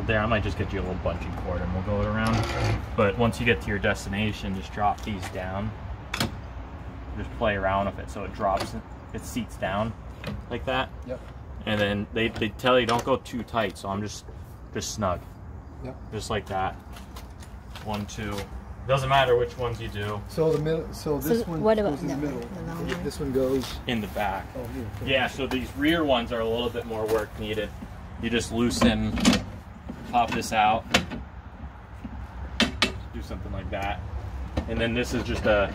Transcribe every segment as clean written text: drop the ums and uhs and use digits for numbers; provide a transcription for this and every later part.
there. I might just get you a little bungee cord and we'll go it around. But once you get to your destination, just drop these down. Just play around with it so it drops, it seats down like that. Yep. And then they tell you don't go too tight, so I'm just snug. Yep. Just like that. 1, 2. Doesn't matter which ones you do. So the middle. So this one what goes about in the middle. This one goes in the back. Oh, here. Yeah. So these rear ones are a little bit more work needed. You just loosen, pop this out, do something like that, and then this is just a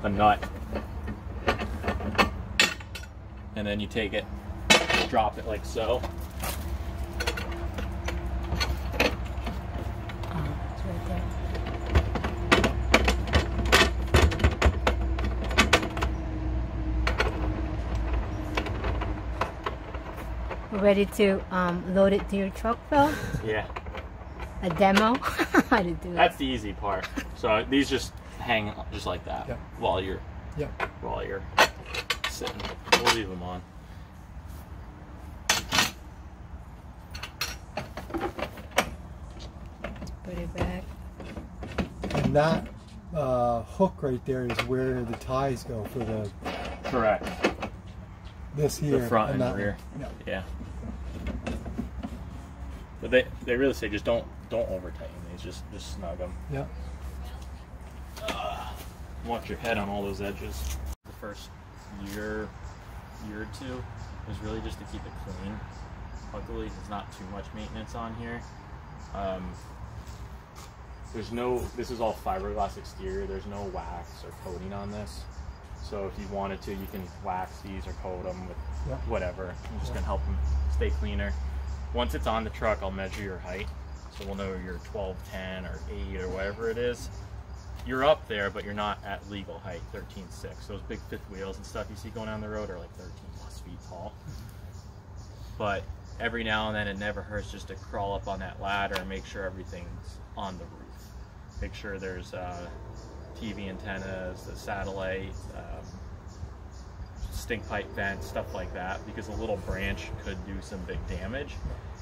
nut, and then you take it, drop it like so. Ready to load it to your truck, Phil? Yeah. A demo? How to do it? That's the easy part. So these just hang just like that. Yep. while you're sitting. We'll leave them on. Put it back. And that hook right there is where the ties go for the. Correct. This here. The front and that rear. Yeah. Yeah. But they really say just don't over tighten these. Just snug them. Yeah. Watch your head on all those edges. The first year or two is really just to keep it clean. Luckily, there's not too much maintenance on here. This is all fiberglass exterior. There's no wax or coating on this. So if you wanted to, you can wax these or coat them with whatever. I'm just gonna help them stay cleaner. Once it's on the truck, I'll measure your height. So we'll know you're 12, 10, or 8, or whatever it is. You're up there, but you're not at legal height, 13.6. Those big fifth wheels and stuff you see going down the road are like 13 plus feet tall. But every now and then it never hurts just to crawl up on that ladder and make sure everything's on the roof. Make sure there's TV antennas, the satellite, stink pipe vents, stuff like that, because a little branch could do some big damage.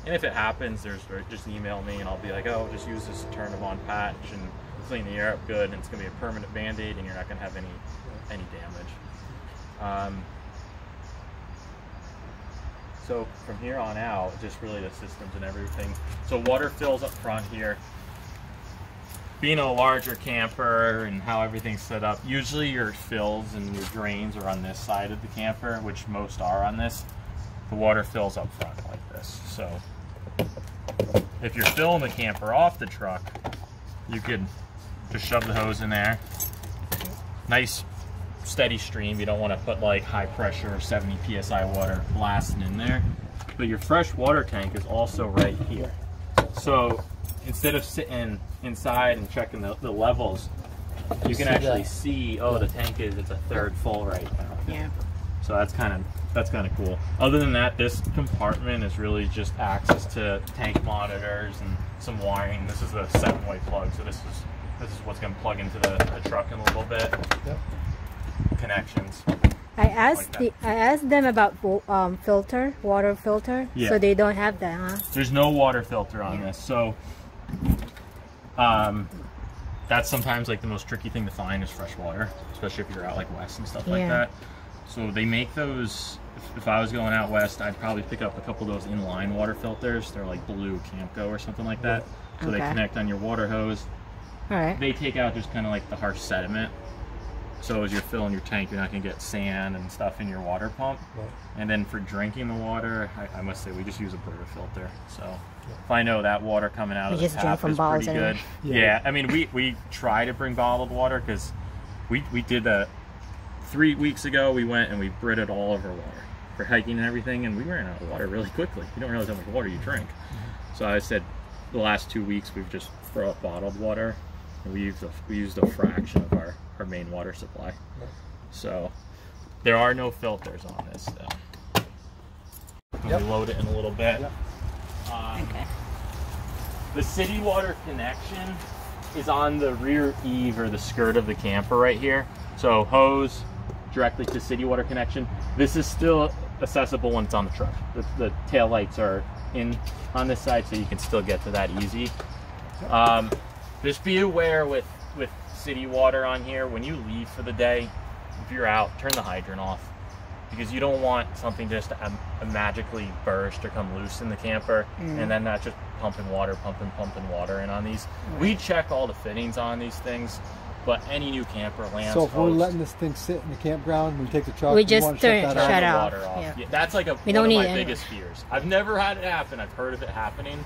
And if it happens, just email me and I'll be like, oh, just use this turn-of-on patch and clean the air up good, and it's going to be a permanent band-aid and you're not going to have any damage. So from here on out, just really the systems and everything. So water fills up front here. Being a larger camper and how everything's set up, usually your fills and your drains are on this side of the camper, which most are on this. The water fills up front like this. So if you're filling the camper off the truck, you could just shove the hose in there. Nice steady stream. You don't want to put like high pressure 70 psi water blasting in there. But your fresh water tank is also right here. So instead of sitting inside and checking the levels, you can actually see, oh, the tank it's a third full right now. Yeah. So that's kind of cool. Other than that, this compartment is really just access to tank monitors and some wiring. This is a 7-way plug, so this is what's going to plug into the truck in a little bit. Yep. Connections. I asked them about water filter. Yeah. So they don't have that, huh? There's no water filter on this, so that's sometimes like the most tricky thing to find is fresh water, especially if you're out like west and stuff like that. So they make those. If I was going out west, I'd probably pick up a couple of those inline water filters. They're like blue Camco or something like that. So they connect on your water hose. All right. They take out just kind of like the harsh sediment. So as you're filling your tank, you're not going to get sand and stuff in your water pump. Right. And then for drinking the water, I must say we just use a Brita filter. So if I know that water coming out of the tap is pretty good. Yeah, I mean, we try to bring bottled water because we did that 3 weeks ago. We went and we Brited all of our water for hiking and everything, and we ran out of water really quickly. You don't realize how much water you drink. So I said the last 2 weeks we've just thrown up bottled water. And we used a fraction of our main water supply. So there are no filters on this though. We'll load it in a little bit. Okay. The city water connection is on the rear eave or the skirt of the camper right here. So hose directly to city water connection. This is still accessible when it's on the truck. The tail lights are in on this side, so you can still get to that easy. Just be aware with city water on here, when you leave for the day, if you're out, turn the hydrant off, because you don't want something just to magically burst or come loose in the camper, and then that's just pumping water in on these. We check all the fittings on these things, but any new camper, Lance, so if we're letting this thing sit in the campground, we take the truck, we just want to turn shut the off. water off. Yeah. Yeah, that's like one of my biggest fears. I've never had it happen. I've heard of it happening,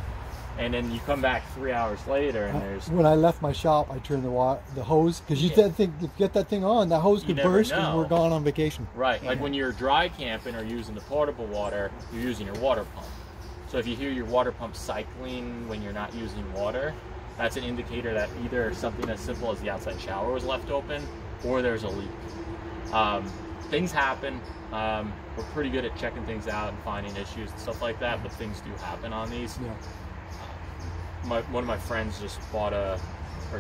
and then you come back 3 hours later, and there's. When I left my shop, I turned the hose, because you think if you get that thing on, that hose could burst, and we're gone on vacation. Right, like when you're dry camping or using the portable water, you're using your water pump. So if you hear your water pump cycling when you're not using water, that's an indicator that either something as simple as the outside shower was left open, or there's a leak. Things happen. We're pretty good at checking things out and finding issues and stuff like that, but things do happen on these. Yeah. One of my friends just bought or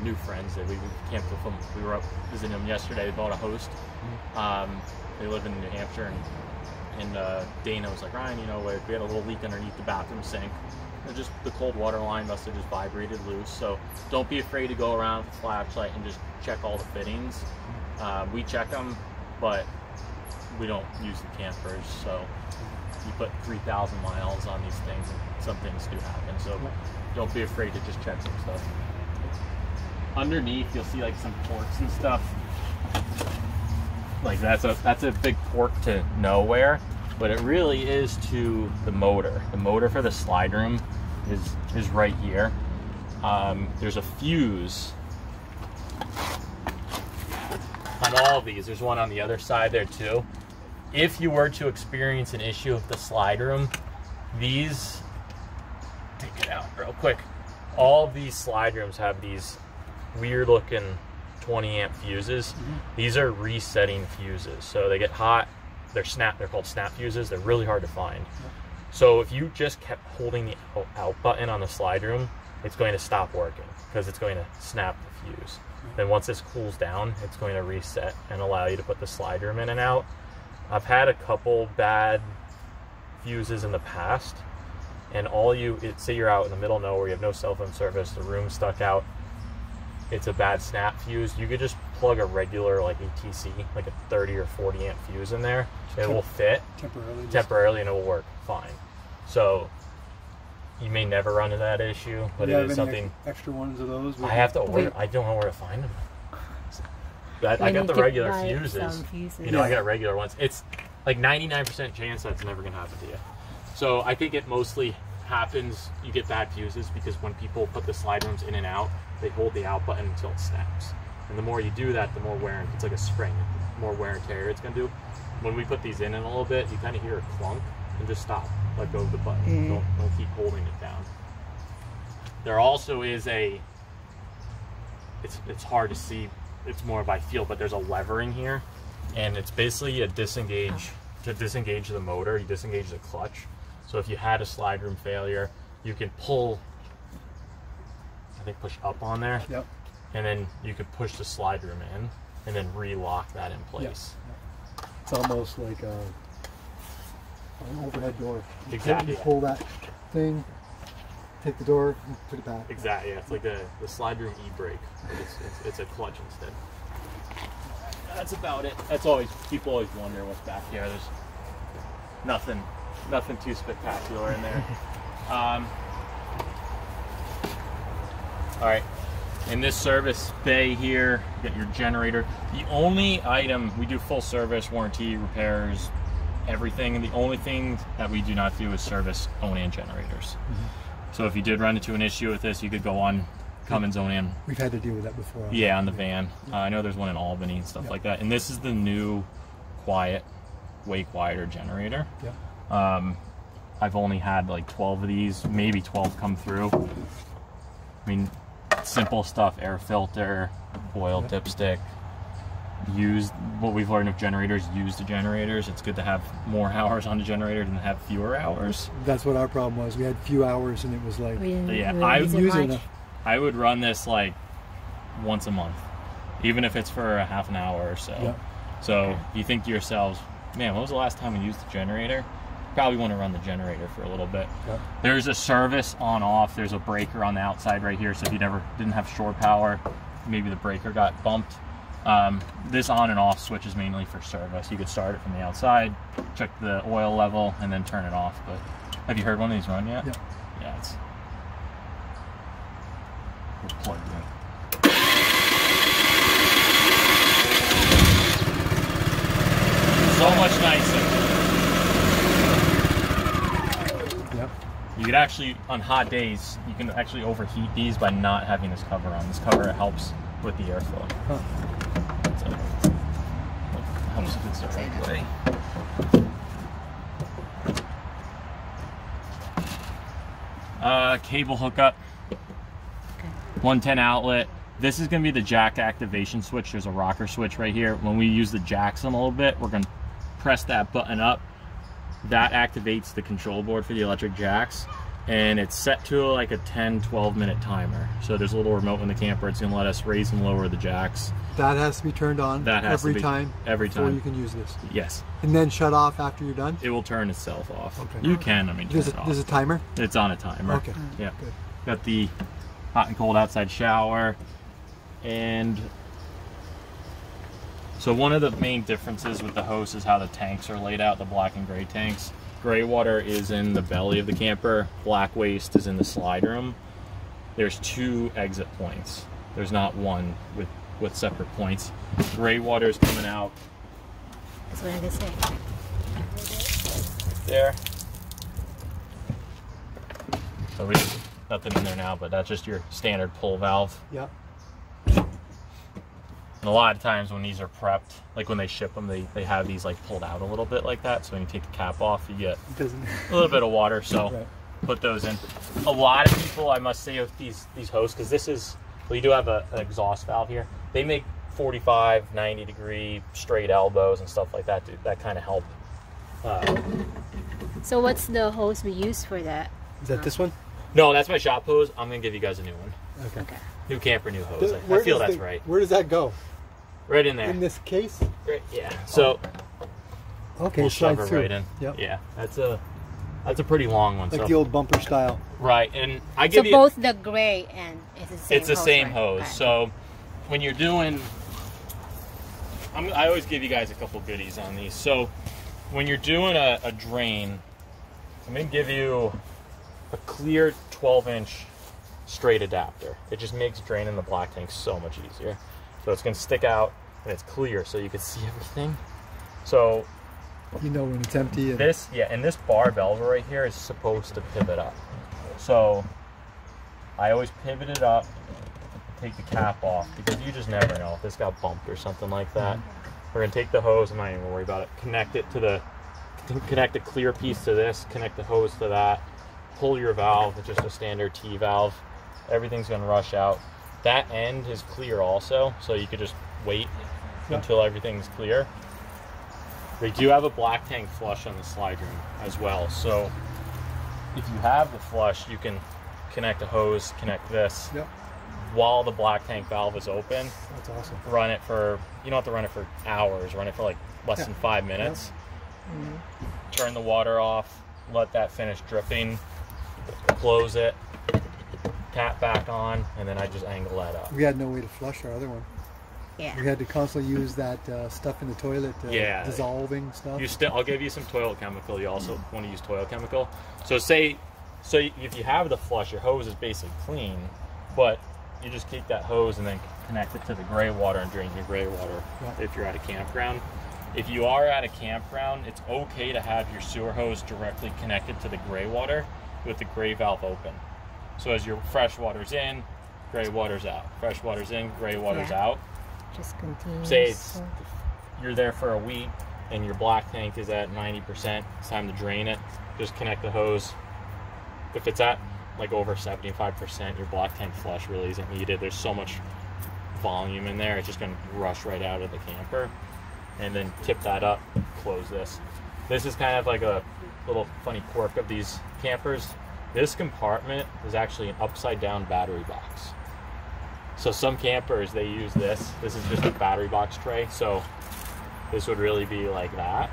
new friends that we camped with them. We were up visiting them yesterday. They bought a Host. They live in New Hampshire, and Dana was like, Ryan, you know, we had a little leak underneath the bathroom sink. And just the cold water line must have just vibrated loose. So don't be afraid to go around with a flashlight and just check all the fittings. We check them, but we don't use the campers. So you put 3,000 miles on these things, and some things do happen. So don't be afraid to just check some stuff. Underneath, you'll see like some ports and stuff. Like that's a big port to nowhere, but it really is to the motor. The motor for the slide room is right here. There's a fuse on all of these. There's one on the other side there too. If you were to experience an issue with the slide room, these, take it out real quick. All of these slide rooms have these weird looking 20 amp fuses. These are resetting fuses. So they get hot, they're called snap fuses. They're really hard to find. So if you just kept holding the out button on the slide room, it's going to stop working because it's going to snap the fuse. Then once this cools down, it's going to reset and allow you to put the slide room in and out. I've had a couple bad fuses in the past, and say you're out in the middle of nowhere, you have no cell phone service, the room's stuck out, it's a bad snap fuse, you could just plug a regular like ATC, like a 30 or 40 amp fuse in there. It will fit temporarily and it will work fine. So you may never run into that issue, but it is something. Extra ones of those? I have to order. I don't know where to find them. I got the regular fuses. You know, I got regular ones. It's like 99% chance that's never gonna happen to you. So I think it mostly happens, you get bad fuses because when people put the slide rooms in and out, they hold the out button until it snaps. And the more you do that, the more wear and, it's like a spring, the more wear and tear it's gonna do. When we put these in a little bit, you kind of hear a clunk and just stop, let go of the button. Don't keep holding it down. There also is it's hard to see, it's more by feel, but there's a levering here, and it's basically a disengage. To disengage the motor, you disengage the clutch. So if you had a slide room failure, you can pull, I think push up on there, and then you could push the slide room in, and then re-lock that in place. It's almost like an overhead door. Exactly. You pull that thing, take the door, and put it back. Exactly, yeah. It's like the slide room e-brake. It's a clutch instead. That's about it. That's always, people always wonder what's back here. There's nothing too spectacular in there. All right, in this service bay here, you got your generator. The only item, we do full service, warranty, repairs, everything, and the only thing that we do not do is service own-in generators. So if you did run into an issue with this, you could go on Cummins own-in. We've had to deal with that before. Yeah, on the van. I know there's one in Albany and stuff like that. And this is the new way quieter generator. I've only had like 12 of these, maybe 12 come through. I mean, simple stuff, air filter, oil dipstick. What we've learned of generators, use the generators. It's good to have more hours on the generator than have fewer hours. That's what our problem was. We had few hours and it was like, I would run this like once a month, even if it's for a half an hour or so. So you think to yourselves, man, when was the last time we used the generator? Probably want to run the generator for a little bit. Yeah. There's a service on off. There's a breaker on the outside right here. So if you didn't have shore power, maybe the breaker got bumped. This on and off switch is mainly for service. You could start it from the outside, check the oil level, and then turn it off. But have you heard one of these run yet? Yeah. Yeah, it's plugged in. So much nicer. Yep. You could actually, on hot days, you can actually overheat these by not having this cover on. This cover helps with the airflow. Huh. So, helps if it's the right way. Cable hookup. Okay. 110 outlet. This is going to be the jack activation switch. There's a rocker switch right here. When we use the jacks in a little bit, we're going to press that button up. That activates the control board for the electric jacks, and it's set to like a 10-12 minute timer. So there's a little remote in the camper. It's going to let us raise and lower the jacks. That has to be turned on every time before you can use this. Yes. And then shut off after you're done? It will turn itself off. Okay. You can, I mean, turn it off. There's a timer? It's on a timer. Okay. Yeah. Good. Got the hot and cold outside shower. And so one of the main differences with the hose is how the tanks are laid out, the black and gray tanks. Gray water is in the belly of the camper. Black waste is in the slide room. There's 2 exit points. There's not one with separate points. Gray water is coming out. That's what I was saying. There. So we nothing in there now, but that's just your standard pull valve. Yeah. And a lot of times when these are prepped, like when they ship them, they have these like pulled out a little bit like that. So when you take the cap off, you get a little bit of water. So right. Put those in. A lot of people, I must say, with these hoses, because this is, well, you do have an exhaust valve here. They make 45, 90 degree straight elbows and stuff like that. That kind of help. So what's the hose we use for that? Is that this one? No, that's my shop hose. I'm gonna give you guys a new one. Okay. New camper, new hose. I feel that's right. Where does that go? Right in there. In this case? Right, yeah. So okay, we'll shove it through. right in. Yep. Yeah, that's a pretty long one. Like so. the old bumper style. Right, and I give so you. both the gray and it's the same. It's the hose, same right? hose. Okay. So when you're doing, I always give you guys a couple goodies on these. So when you're doing a drain, I'm gonna give you a clear 12-inch straight adapter. It just makes draining the black tank so much easier. So it's gonna stick out and it's clear so you can see everything. So you know when it's empty. And this, yeah, and this bar valve right here is supposed to pivot up. So I always pivot it up, take the cap off, because you just never know if this got bumped or something like that. We're gonna take the hose, I'm not even gonna worry about it, connect the clear piece to this, connect the hose to that, pull your valve, it's just a standard T valve. Everything's gonna rush out. That end is clear also, so you could just wait until everything's clear. We do have a black tank flush on the slide room as well, so if you have the flush, you can connect a hose, connect this, while the black tank valve is open. That's awesome. Run it for, you don't have to run it for hours, run it for like less than 5 minutes. Turn the water off, let that finish dripping, close it, tap back on, and then I just angle that up. We had no way to flush our other one. Yeah. We had to constantly use that stuff in the toilet, dissolving stuff. I'll give you some toilet chemical. You also want to use toilet chemical. So if you have the flush, your hose is basically clean, but you just keep that hose and then connect it to the gray water and drain your gray water if you're at a campground. If you are at a campground, it's okay to have your sewer hose directly connected to the gray water with the gray valve open. So as your fresh water's in, gray water's out. Fresh water's in, gray water's out. Just continues. Say you're there for a week and your black tank is at 90%, it's time to drain it. Just connect the hose. If it's at like over 75%, your black tank flush really isn't needed. There's so much volume in there, it's just going to rush right out of the camper. And then tip that up, close this. This is kind of like a little funny quirk of these campers. This compartment is actually an upside down battery box. So some campers, they use this. This is just a battery box tray. So this would really be like that.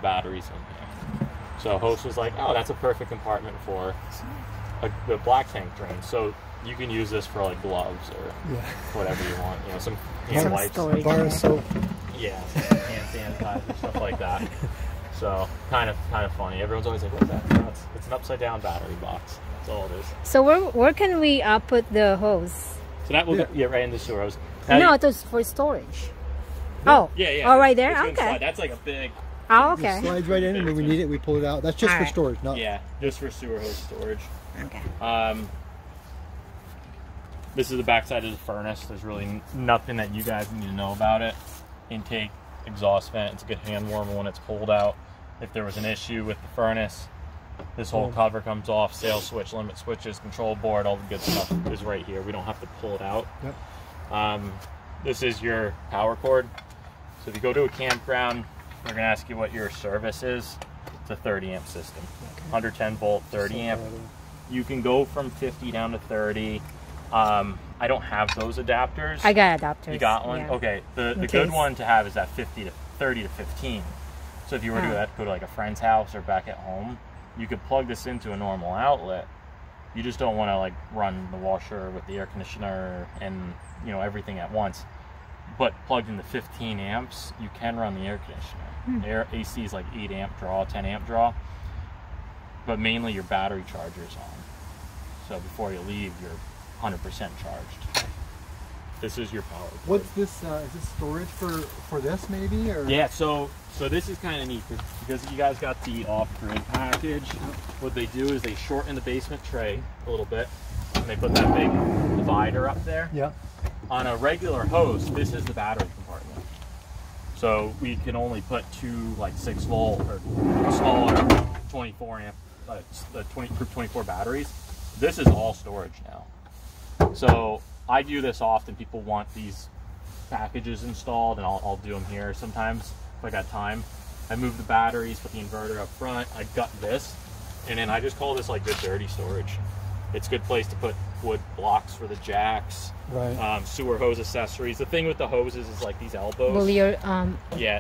batteries in here. So Host was like, oh, that's a perfect compartment for the black tank drain. So you can use this for like gloves or whatever you want. You know, some hand wipes, bar of soap. Yeah, some hand sanitizer, stuff like that. So kind of funny. Everyone's always like, "What's that?" No, it's an upside down battery box. That's all it is. So where can we put the hose? So that will get right in the sewer hose. No, it was for storage. Oh, yeah. Oh, right there. Okay. Inside. That's like a big. Oh, okay. It slides right in, and when we need it, we pull it out. That's just for storage, not. Yeah, just for sewer hose storage. Okay. This is the backside of the furnace. There's really nothing that you guys need to know about it. Intake, exhaust vent. It's a good hand warmer when it's cold out. If there was an issue with the furnace, this whole cover comes off. Sail switch, limit switches, control board, all the good stuff is right here. We don't have to pull it out. Yep. This is your power cord. So if you go to a campground, they're going to ask you what your service is. It's a 30 amp system. 110 volt, 30 amp. You can go from 50 down to 30. I don't have those adapters. I got adapters. You got one? Yeah. Okay. The good one to have is that 30 to 15. So if you were to go to like a friend's house or back at home, you could plug this into a normal outlet. You just don't want to like run the washer with the air conditioner and everything at once. But plugged into 15 amps, you can run the air conditioner. AC is like 8 amp draw, 10 amp draw. But mainly your battery charger's on. So before you leave, you're 100% charged. This is your power cord. What's this? Is this storage for this maybe? Or? Yeah, so this is kind of neat because you guys got the off-grid package. What they do is they shorten the basement tray a little bit, and they put that big divider up there. Yeah. On a regular hose, this is the battery compartment. So we can only put two like 6 volt or smaller 24 amp, 24 batteries. This is all storage now. So I do this often. People want these packages installed, and I'll do them here sometimes if I got time. I move the batteries, put the inverter up front. I gut this, and then I just call this like good dirty storage. It's a good place to put wood blocks for the jacks, right? Sewer hose accessories. The thing with the hoses is like these elbows. Will your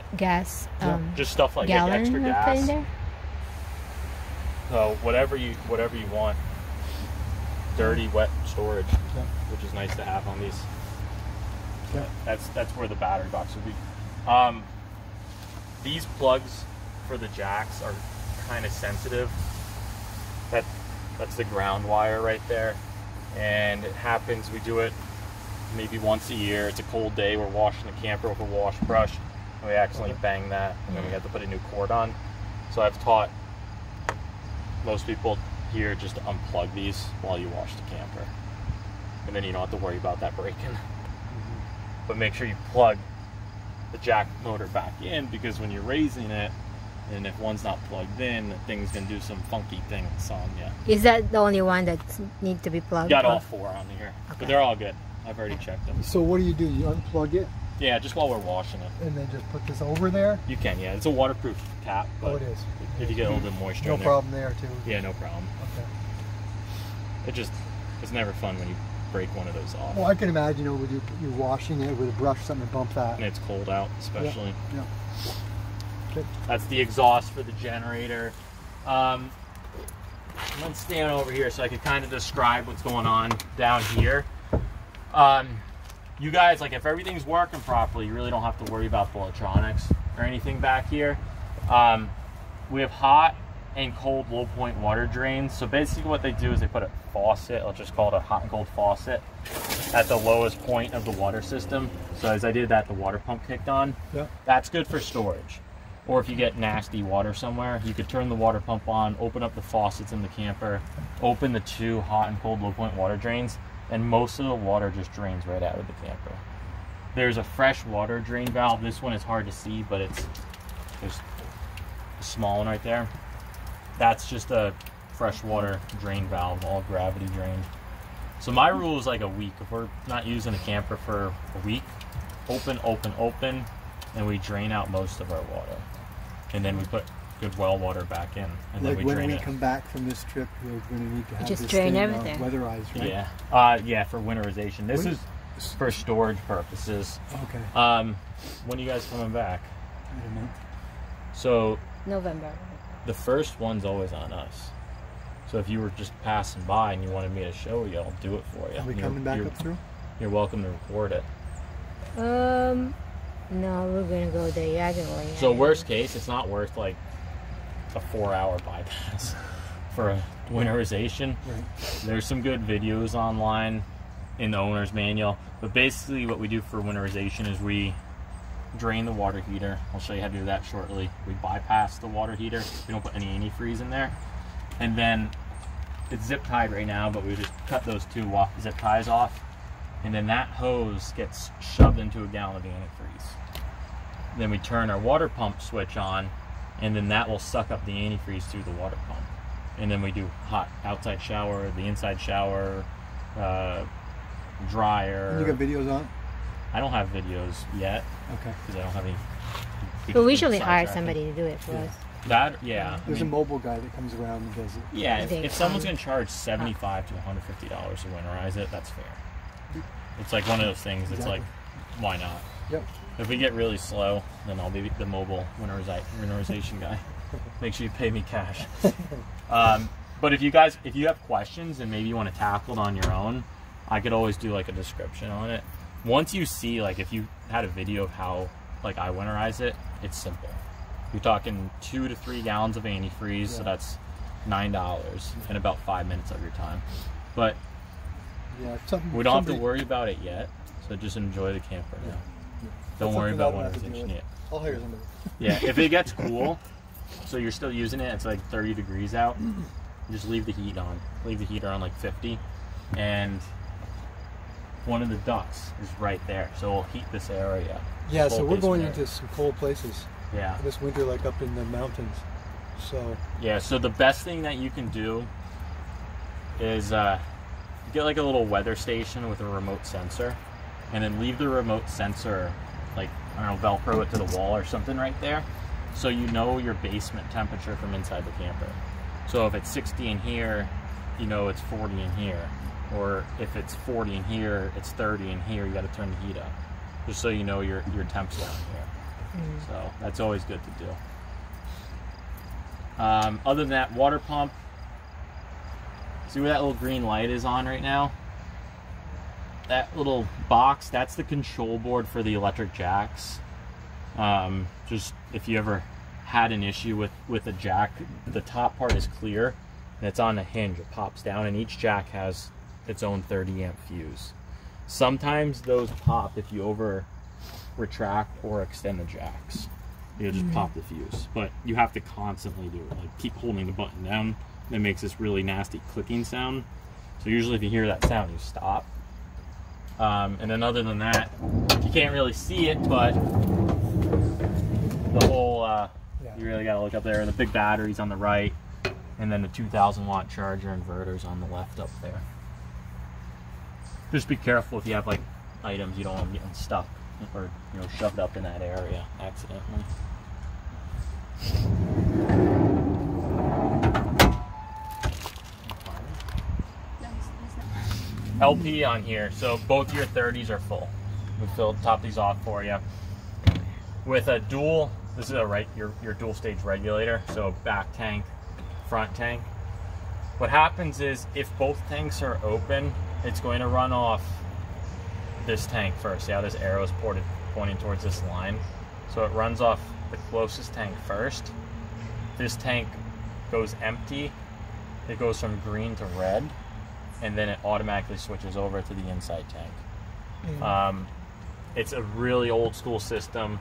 gas just stuff like gallon extra put gas. in there? So whatever you want. Dirty, wet storage, which is nice to have on these. Yeah. That's where the battery box would be. These plugs for the jacks are kind of sensitive. That's the ground wire right there, and it happens. We do it maybe once a year. It's a cold day. We're washing the camper with a wash brush, and we accidentally bang that, and then we have to put a new cord on. So I've taught most people here just to unplug these while you wash the camper, and then you don't have to worry about that breaking. But make sure you plug the jack motor back in, because when you're raising it, and if one's not plugged in, the thing's gonna do some funky things on you. Is that the only one that need to be plugged? Got all 4 on here, but they're all good. I've already checked them. So what do? You unplug it? Yeah, just while we're washing it. And then just put this over there? You can, yeah. It's a waterproof cap. But it is. If you get a little bit of moisture no in there. problem there, too. Yeah, no problem. Okay. It's never fun when you break one of those off. Well, I can imagine, you're washing it with a brush, something to bump that. And it's cold out, especially. Yeah. Okay. That's the exhaust for the generator. I'm gonna stand over here so I can kind of describe what's going on down here. You guys, like, if everything's working properly, you really don't have to worry about the electronics or anything back here. We have hot and cold low point water drains. So basically what they do is they put a faucet, let's just call it a hot and cold faucet, at the lowest point of the water system. So as I did that, the water pump kicked on. Yeah. That's good for storage. Or if you get nasty water somewhere, you could turn the water pump on, open up the faucets in the camper, open the 2 hot and cold low point water drains, and most of the water just drains right out of the camper. There's a fresh water drain valve. This one is hard to see, but there's a small one right there. That's just a freshwater drain valve, all gravity drained. So my rule is like a week. If we're not using a camper for a week, open, and we drain out most of our water. And then we put good well water back in, and then we drain it. When we come back from this trip, we're going to need to have just this drain thing everything. Weatherized, right? Yeah, yeah, for winterization. This is for storage purposes. Okay. When are you guys coming back? I don't know. So November. The first one's always on us. So if you were just passing by and you wanted me to show you, I'll do it for you. Are we coming back up through? You're welcome to record it. No, we're gonna go diagonally. So worst case, it's not worth like a 4-hour bypass for a winterization. Right. There's some good videos online in the owner's manual, but basically what we do for winterization is we drain the water heater. I'll show you how to do that shortly. We bypass the water heater. We don't put any antifreeze in there. And then it's zip tied right now, but we just cut those 2 zip ties off. And then that hose gets shoved into a gallon of antifreeze. Then we turn our water pump switch on, and then that will suck up the antifreeze through the water pump. And then we do hot outside shower, the inside shower, dryer. You got videos on? I don't have videos yet. Okay. Because I don't have any. But we usually hire somebody to do it for us. That, yeah. There's a mobile guy that comes around and does it. Yeah, if someone's going to charge $75 to $150 to winterize it, that's fair. It's like one of those things that's like, why not? Yep. If we get really slow, then I'll be the mobile winterization guy. Make sure you pay me cash. But if you have questions and maybe you want to tackle it on your own, I could always do like a description on it. Once you see, like if you had a video of how like I winterize it, it's simple. You're talking 2 to 3 gallons of antifreeze, so that's $9 in about 5 minutes of your time. But we don't have to worry about it yet, so just enjoy the camper now. Don't worry about winterization yet. I'll hire somebody. Yeah, if it gets cool, so you're still using it, it's like 30 degrees out, just leave the heat on. Leave the heater on like 50, and one of the ducts is right there, so it'll heat this area. Yeah, so we're going into some cold places. Yeah. This winter, like up in the mountains. So. Yeah, so the best thing that you can do is get like a little weather station with a remote sensor, and then leave the remote sensor, like, I don't know, Velcro it to the wall or something right there, so you know your basement temperature from inside the camper. So if it's 60 in here, you know it's 40 in here. Or if it's 40 in here, it's 30 in here, you got to turn the heat up, just so you know your temps down here. So that's always good to do. Other than that, water pump. See where that little green light is on right now? That little box, that's the control board for the electric jacks. Just if you ever had an issue with a jack, the top part is clear and it's on a hinge. It pops down, and each jack has its own 30 amp fuse. Sometimes those pop if you over retract or extend the jacks. You'll just pop the fuse, but you have to constantly do it. Like keep holding the button down. It makes this really nasty clicking sound. So usually if you hear that sound, you stop. And then other than that, you can't really see it, but the whole, you really gotta look up there. The big batteries on the right, and then the 2,000 watt charger inverters on the left up there. Just be careful if you have like items you don't want them getting stuck or shoved up in that area accidentally. LP on here, so both your 30s are full. We'll top these off for you. With a dual, this is your dual stage regulator, so back tank, front tank. What happens is if both tanks are open, it's going to run off this tank first. See how this arrow is pointing towards this line? So it runs off the closest tank first. This tank goes empty. It goes from green to red, and then it automatically switches over to the inside tank. It's a really old school system.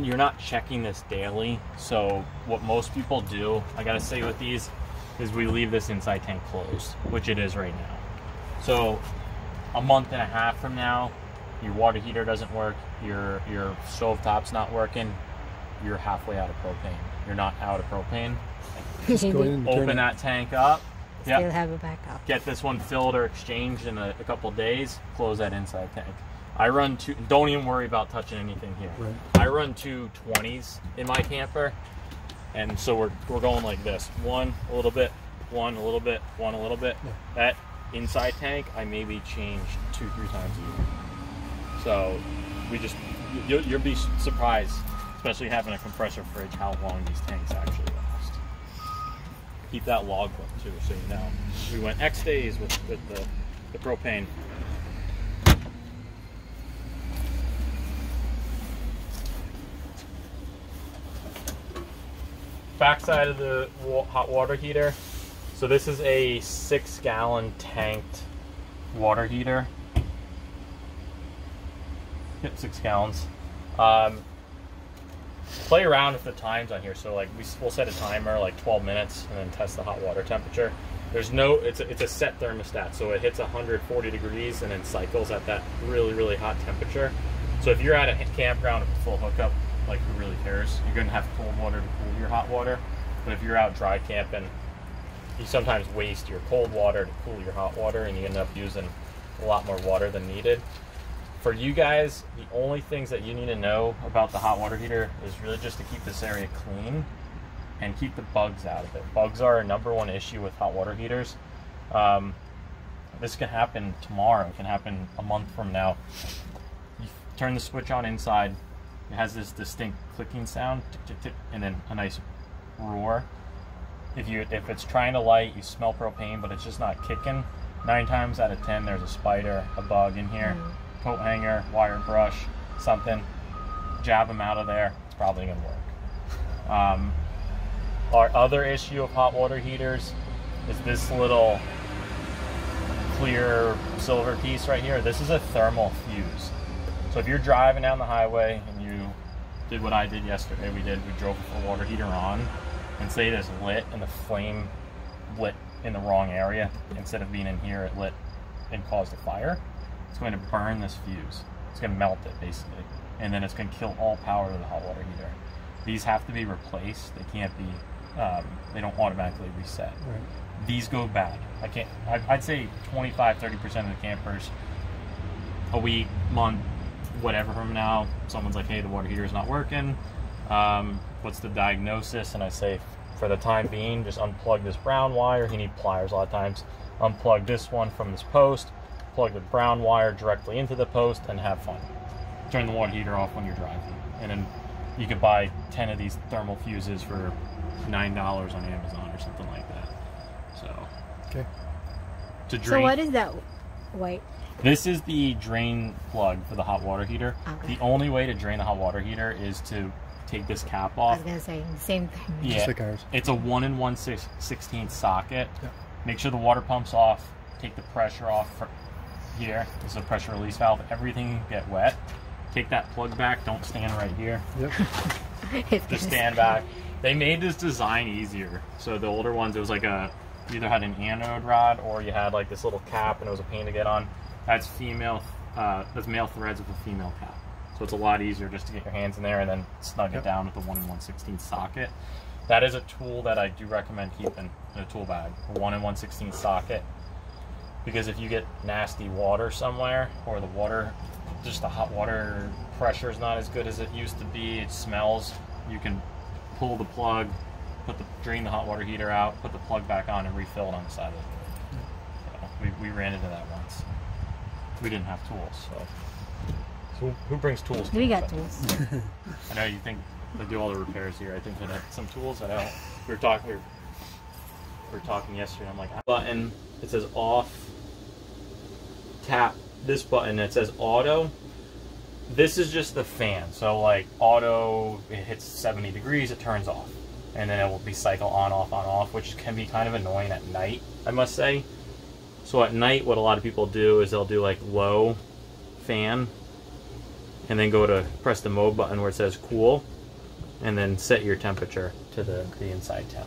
You're not checking this daily, so what most people do, I gotta say with these, is we leave this inside tank closed, which it is right now. So a month and a half from now, your water heater doesn't work, your stove top's not working, you're halfway out of propane. You're not out of propane. Just go in and open that tank up. Still have a backup. Get this one filled or exchanged in a couple days. Close that inside tank. I run two. Don't even worry about touching anything here. Right. I run 2 20s in my camper, and so we're going like this: one a little bit, one a little bit, one a little bit. Yeah. That inside tank I maybe change 2-3 times a year. So we just you'll be surprised, especially having a compressor fridge, how long these tanks actually last. Keep that logbook too, so you know. We went X days with the propane. Backside of the hot water heater. So this is a 6-gallon tanked water heater. Yep, 6 gallons. Play around with the times on here. So like we'll set a timer like 12 minutes and then test the hot water temperature. There's no, it's a set thermostat, so it hits 140 degrees and then cycles at that really hot temperature. So if you're at a campground with a full hookup, like who really cares? You're gonna have cold water to cool your hot water. But if you're out dry camping, you sometimes waste your cold water to cool your hot water and you end up using a lot more water than needed. For you guys, the only things that you need to know about the hot water heater is really just to keep this area clean and keep the bugs out of it. Bugs are a #1 issue with hot water heaters. This can happen tomorrow. It can happen a month from now. You turn the switch on inside. It has this distinct clicking sound, tick, tick, tick, and then a nice roar. If it's trying to light, you smell propane, but it's just not kicking. 9 times out of 10, there's a spider, a bug in here, coat hanger, wire brush, something. Jab them out of there. It's probably gonna work. Our other issue of hot water heaters is this little clear silver piece right here. This is a thermal fuse. So if you're driving down the highway and you did what I did yesterday, we drove a full water heater on, and say it is lit and the flame lit in the wrong area, instead of being in here, it lit and caused a fire. It's going to burn this fuse. It's going to melt it basically, and then it's going to kill all power to the hot water heater. These have to be replaced. They can't be, they don't automatically reset. Right. These go bad. I'd say 25-30% of the campers, a week, month, whatever from now, someone's like, hey, the water heater is not working. What's the diagnosis? And I say, for the time being, just unplug this brown wire. You need pliers a lot of times. Unplug this one from this post, plug the brown wire directly into the post, and have fun. Turn the water heater off when you're driving. And then you can buy 10 of these thermal fuses for $9 on Amazon or something like that. So, okay. To drain. So what is that white? This is the drain plug for the hot water heater. Okay. The only way to drain the hot water heater is to take this cap off. I was gonna say the same thing. Yeah, just like ours. It's a 1 1/16 socket. Yeah. Make sure the water pump's off. Take the pressure off here. This is a pressure release valve. Everything get wet. Take that plug back. Don't stand right here. Yep. Just stand back. They made this design easier. So the older ones, it was like you either had an anode rod or you had like this little cap, and it was a pain to get on. That's male threads with a female cap. So it's a lot easier just to get your hands in there and then snug it down with a 1 1/16 socket. That is a tool that I do recommend keeping in a tool bag, a 1 1/16 socket. Because if you get nasty water somewhere, or the water, just the hot water pressure is not as good as it used to be, it smells, you can pull the plug, drain the hot water heater out, put the plug back on, and refill it on the side of it. So we ran into that once. We didn't have tools, so who brings tools? We got tools. I know you think they do all the repairs here. I think they have some tools. I don't. We were talking yesterday. I'm like, button. It says off. Tap this button. It says auto. This is just the fan. So like auto, it hits 70 degrees, it turns off, and then it will be cycle on off, which can be kind of annoying at night, I must say. So at night, what a lot of people do is they'll do like low fan, and then go to press the mode button where it says cool, and then set your temperature to the inside temp.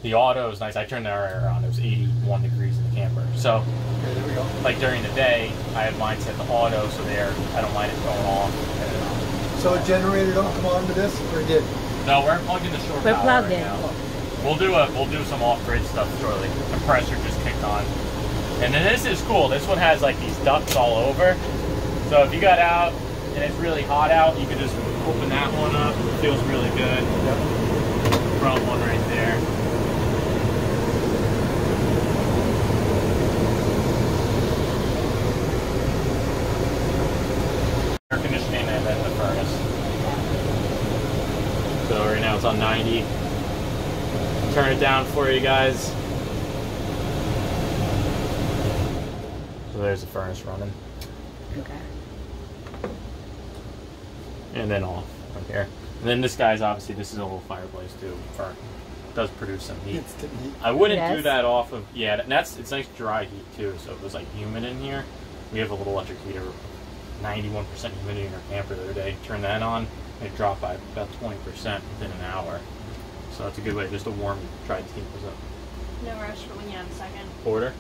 The auto is nice. I turned the air on. It was 81 degrees in the camper. So, Okay, there we go. like during the day, I have mine set to auto, so I don't mind it going on. So a generator don't come on to this, or it did? No, we're plugged into shore We're power plugged right in. now. We'll do some off-grid stuff shortly. Compressor just kicked on. And then this is cool. This one has like these ducts all over. So if you got out and it's really hot out, you can just open that one up. It feels really good. Yep. Front one right there. Air conditioning and then the furnace. it's on 90. Turn it down for you guys. So there's the furnace running. Okay. And then off from here. And then this guy's obviously, this is a little fireplace too. Does produce some heat. I wouldn't do that off of, yeah, and it's nice dry heat too. So if it was like humid in here, we have a little electric heater, 91% humidity in our camper the other day. Turn that on, it dropped by about 20% within an hour. So that's a good way just to warm dry tempers up. No rush, but when you have a second. Order.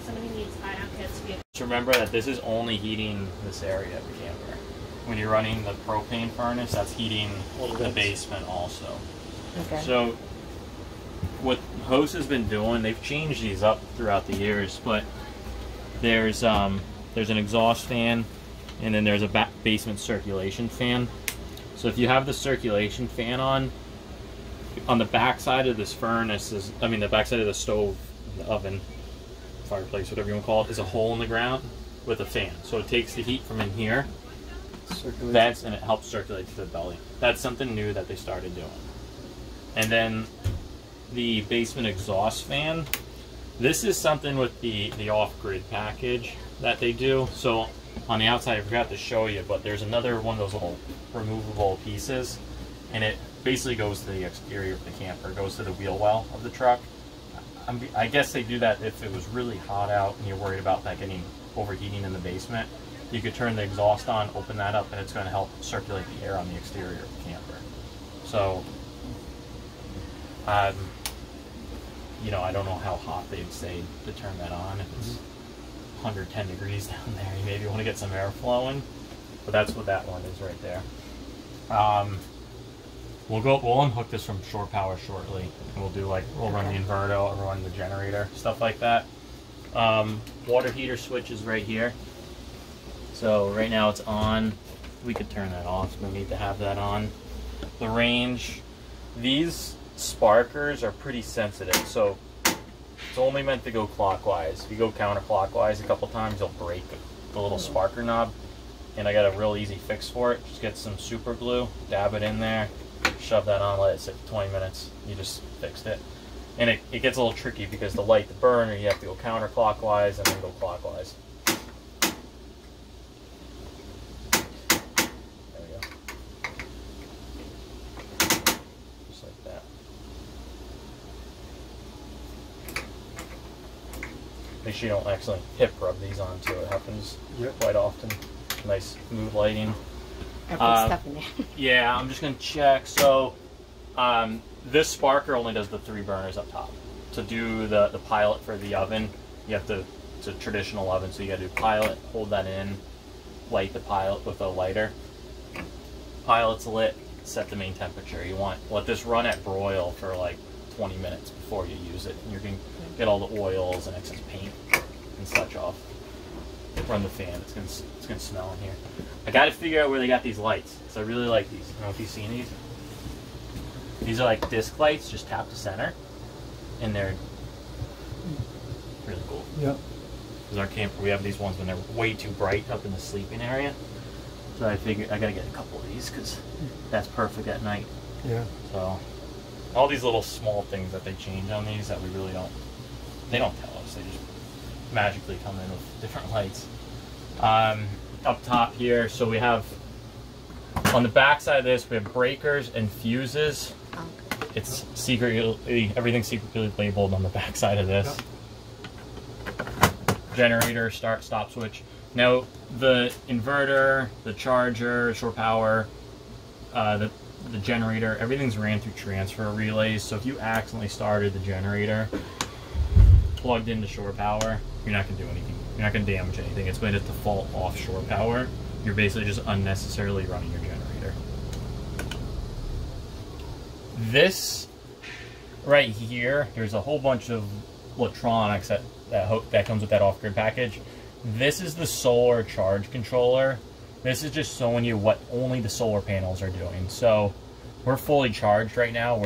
Somebody needs iron kits to be. Just remember that this is only heating this area of the camper. When you're running the propane furnace, that's heating the basement also. Okay. So what Host has been doing, they've changed these up throughout the years, but there's an exhaust fan, and then there's a basement circulation fan. So if you have the circulation fan on the back side of this furnace the back side of the stove, the oven, fireplace, whatever you want to call it, is a hole in the ground with a fan. So it takes the heat from in here, and it helps circulate to the belly. That's something new that they started doing. And then the basement exhaust fan, this is something with the off-grid package that they do. So on the outside, I forgot to show you, but there's another one of those little removable pieces, and it basically goes to the exterior of the camper, goes to the wheel well of the truck. I guess they do that if it was really hot out and you're worried about that getting overheating in the basement. You could turn the exhaust on, open that up, and it's going to help circulate the air on the exterior of the camper. So, you know, I don't know how hot they'd say to turn that on. If it's 110 degrees down there, you maybe want to get some air flowing. But that's what that one is right there. We'll unhook this from shore power shortly, and we'll run the inverter, we'll run the generator, stuff like that. Water heater switch is right here. So right now it's on. We could turn that off. We need to have that on. The range. These sparkers are pretty sensitive, so it's only meant to go clockwise. If you go counterclockwise a couple times, you'll break the little sparker knob. And I got a real easy fix for it. Just get some super glue, dab it in there, shove that on, let it sit for 20 minutes. You just fixed it. And it gets a little tricky because to light the burner, you have to go counterclockwise and then go clockwise. There we go. Just like that. Make sure you don't actually hip rub these on too. It happens quite often. Nice smooth lighting. I put stuff in there. Yeah, I'm just gonna check. So this sparker only does the 3 burners up top. To do the pilot for the oven, you have to, it's a traditional oven, so you gotta do pilot, hold that in, light the pilot with a lighter. Pilot's lit, set the main temperature. You want, let this run at broil for like 20 minutes before you use it. And you're gonna get all the oils and excess paint and such off. Run the fan, it's gonna smell in here. I gotta figure out where they got these lights, because I really like these. I don't know if you've seen these. These are like disc lights, just tap to center, and they're really cool. Yeah. Because our camper, we have these ones when they're way too bright up in the sleeping area. So I figured I gotta get a couple of these, because that's perfect at night. Yeah. So all these little small things that they change on these that we really don't, they don't tell us. They just magically come in with different lights. Up top here, so we have on the back side of this, we have breakers and fuses. It's secretly, everything's secretly labeled on the back side of this. Generator, start, stop switch. Now the inverter, the charger, shore power, the generator, everything's ran through transfer relays. So if you accidentally started the generator plugged into shore power, you're not going to do anything. You're not going to damage anything. It's going to default off shore power. You're basically just unnecessarily running your generator. This right here, there's a whole bunch of electronics that comes with that off-grid package. This is the solar charge controller. This is just showing you what only the solar panels are doing. So we're fully charged right now.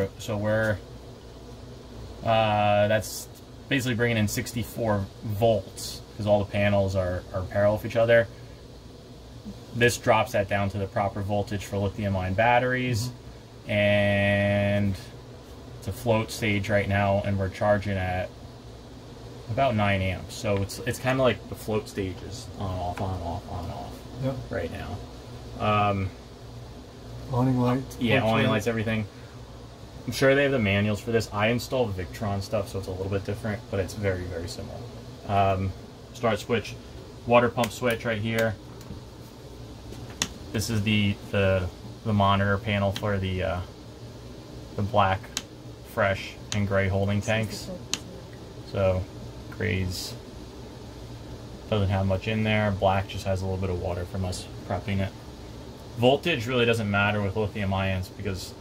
That's basically bringing in 64 volts because all the panels are parallel with each other. This drops that down to the proper voltage for lithium-ion batteries. and it's a float stage right now, and we're charging at about 9 amps. So it's kind of like the float stage is on off, on off, on off. Yep. Right now. Awning lights. Yeah, awning lights, everything. I'm sure they have the manuals for this. I installed Victron stuff, so it's a little bit different, but it's very, very similar. Start switch, water pump switch right here. This is the monitor panel for the black, fresh, and gray holding tanks. So, gray's doesn't have much in there. Black just has a little bit of water from us prepping it. Voltage really doesn't matter with lithium ions because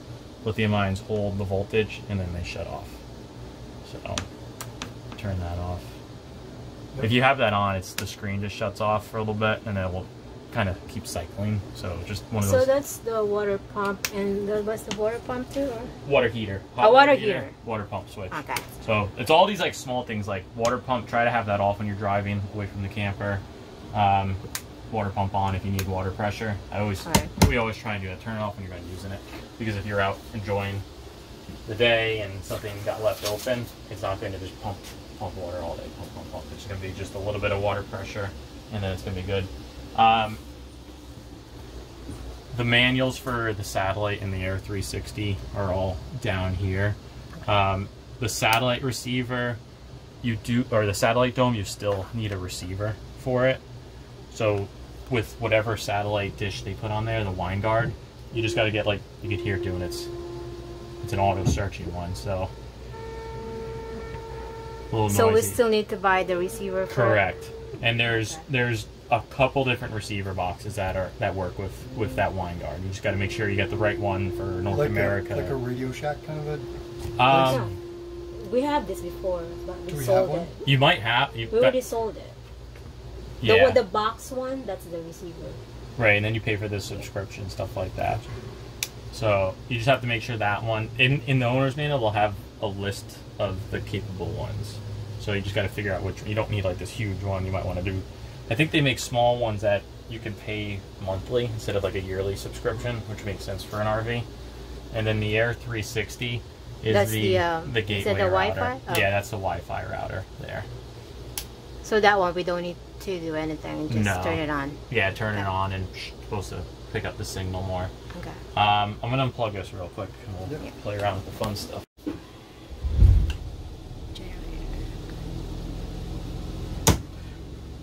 lithium ions hold the voltage and then they shut off. So, turn that off. Yep. If you have that on, the screen just shuts off for a little bit and then it will kind of keep cycling. So just one of those. So that's the water pump, and what's the water pump too? Or? Water heater. A water heater. Water pump switch. Okay. So it's all these like small things like water pump. Try to have that off when you're driving away from the camper. Water pump on if you need water pressure. We always try and do that. Turn it off when you're not using it, because if you're out enjoying the day and something got left open, it's not going to just pump water all day. Pump. It's going to be just a little bit of water pressure, and then it's going to be good. The manuals for the satellite and the Air 360 are all down here. The satellite receiver, or the satellite dome, you still need a receiver for it. So with whatever satellite dish they put on there, the wind guard, you just got to get, like you could hear it doing, it's an auto searching one, so a little noisy. So we still need to buy the receiver for Correct. And there's a couple different receiver boxes that work with that wind guard. You just got to make sure you get the right one for North America. Like a Radio Shack kind of a. No. We have this before, but we sold it. You might have. We already sold it. Yeah. The box one, that's the receiver. Right, and then you pay for the subscription, stuff like that. So you just have to make sure that one in the owner's manual they'll have a list of the capable ones. So you just got to figure out which one. You don't need like this huge one. You might want to do. I think they make small ones that you can pay monthly instead of like a yearly subscription, which makes sense for an RV. And then the Air 360 is that's the gateway is that the router. Wi-Fi? Oh. Yeah, that's the Wi-Fi router there. So that one we don't need to do anything, just turn it on. Yeah, turn it on and supposed to pick up the signal more. Okay. I'm gonna unplug this real quick and we'll play around with the fun stuff.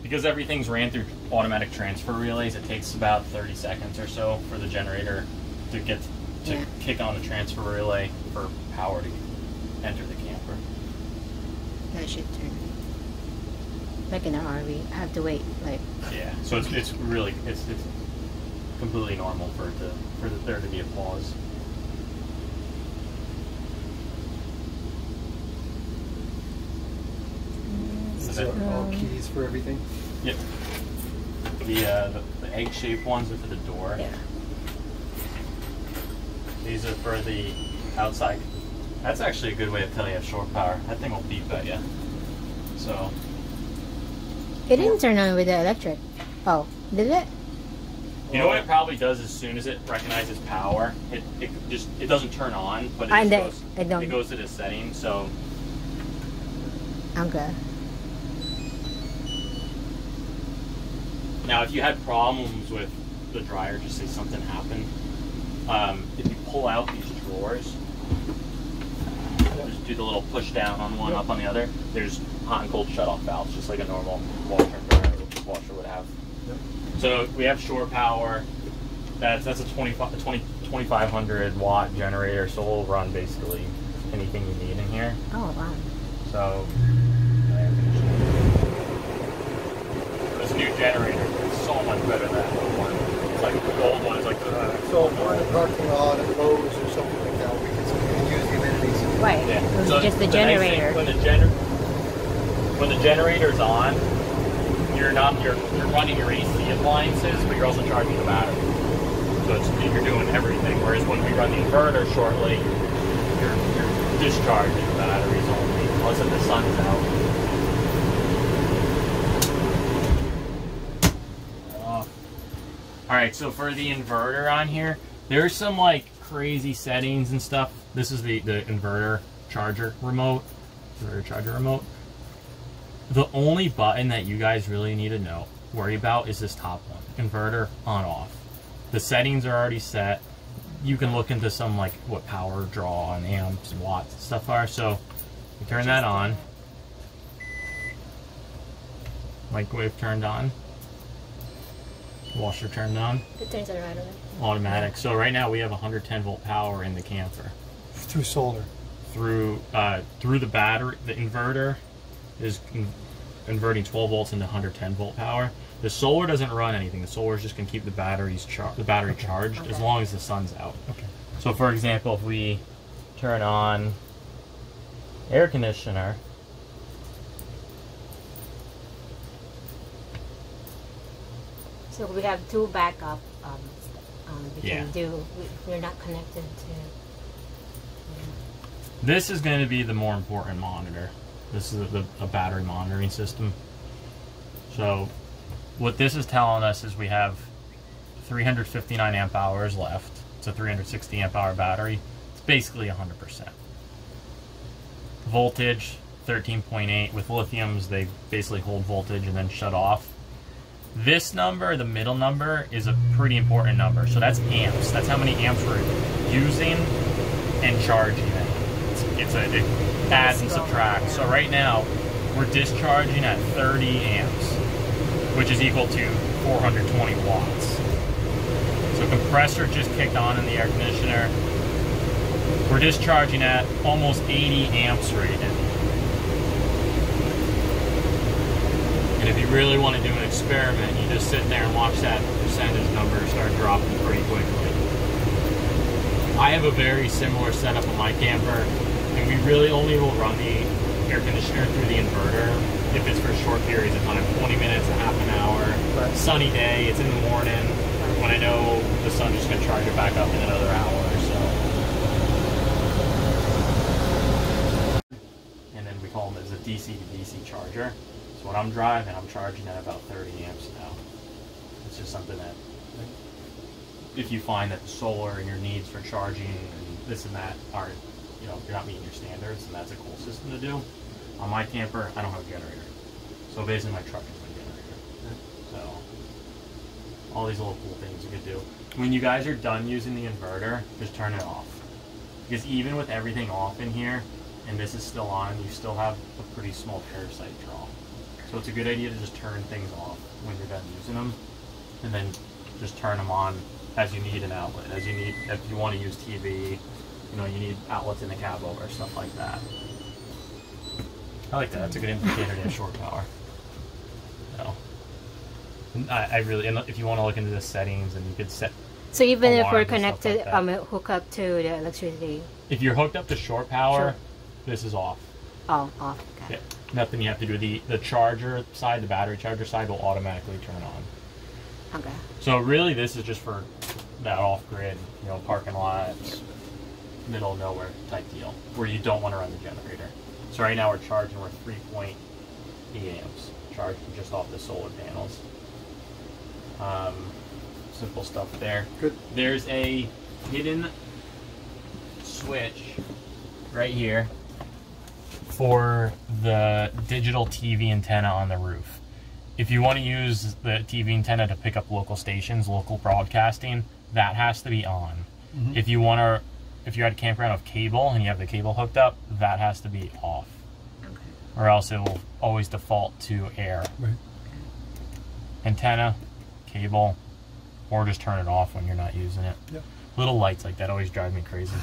Because everything's ran through automatic transfer relays, it takes about 30 seconds or so for the generator to kick on the transfer relay for power to enter the camper. That should turn. Like in an RV, I have to wait. Like. Yeah, so it's really completely normal for there to be a pause. These are all keys for everything. Yep. The egg-shaped ones are for the door. Yeah. These are for the outside. That's actually a good way to tell you have shore power. That thing will beep at you. So. It didn't turn on with the electric. Oh, did it? You know what it probably does as soon as it recognizes power, it doesn't turn on, but it goes to the setting. So. I'm good. Now, if you had problems with the dryer, just say something happened. If you pull out these drawers, just do the little push down on one, up on the other. There's hot and cold shut-off valves, just like a normal washer would have. Yep. So we have shore power. That's a 2500 watt generator, so we'll run basically anything you need in here. Oh wow! So this new generator is so much better than the one. It's like the old one is like so if we're in a parking lot at Lowe's or something like that, we can use the amenities. Right. Yeah. So just the generator. Nice when the generator's on, you're running your AC appliances, but you're also charging the battery. So you're doing everything. Whereas when we run the inverter shortly, you're discharging the batteries only, unless the sun's out. All right, so for the inverter on here, there's some like crazy settings and stuff. This is the inverter charger remote. The only button that you guys really need to worry about is this top one, inverter on off. The settings are already set. You can look into some like what power draw and amps and watts and stuff are. So you turn that on. Microwave turned on. Washer turned on. It turns on right away. Automatic. So right now we have 110 volt power in the camper. Through solar. Through the battery, the inverter is converting 12 volts into 110 volt power. The solar doesn't run anything. The solar is just going to keep the battery charged as long as the sun's out. Okay. So for example, if we turn on air conditioner, so we have two backup. We Yeah. can do. We're not connected to. this is going to be the more important monitor. This is a battery monitoring system. So what this is telling us is we have 359 amp hours left. It's a 360 amp hour battery. It's basically 100%. Voltage 13.8. With lithiums, they basically hold voltage and then shut off. This number, the middle number, is a pretty important number. So that's amps. That's how many amps we're using and charging it. It adds and subtracts. So right now, we're discharging at 30 amps, which is equal to 420 watts. So compressor just kicked on in the air conditioner. We're discharging at almost 80 amps rated. And if you really want to do an experiment, you just sit there and watch that percentage number start dropping pretty quickly. I have a very similar setup on my camper, and we really only will run the air conditioner through the inverter if it's for short periods of time, 20 minutes, a half an hour. Right. Sunny Day, it's in the morning, when I know the sun's just going to charge it back up in another hour or so. And then we call them as a DC to DC charger. So when I'm driving, I'm charging at about 30 amps now. It's just something that, if you find that the solar and your needs for charging and this and that aren't, you're not meeting your standards, and that's a cool system to do. On my camper, I don't have a generator. So basically my truck is my generator. So all these little cool things you could do. When you guys are done using the inverter, just turn it off. Because even with everything off in here, and this is still on, you still have a pretty small parasite draw. So it's a good idea to just turn things off when you're done using them, and then just turn them on as you need an outlet. As you need, if you want to use TV, you need outlets in the cab over, stuff like that. I like that. That's a good indicator to have short power. I really, and if you want to look into the settings, and you could set. So even if we're alarms and stuff connected, like that. hook up to the electricity. If you're hooked up to short power, this is off. Oh, off. Okay. Yeah. Nothing you have to do. The charger side, the battery charger side, will automatically turn on. Okay. So really, this is just for that off-grid, parking lots, middle of nowhere type deal, where you don't want to run the generator. So right now we're charging, we're 3.8 amps, charging just off the solar panels. Simple stuff there. Good. There's a hidden switch right here for the digital TV antenna on the roof. If you want to use the TV antenna to pick up local stations, local broadcasting, that has to be on. Mm-hmm. If you're at a campground with cable and you have the cable hooked up, that has to be off. Okay. Or else it will always default to air. Right. Antenna, cable, or just turn it off when you're not using it. Yep. Little lights like that always drive me crazy.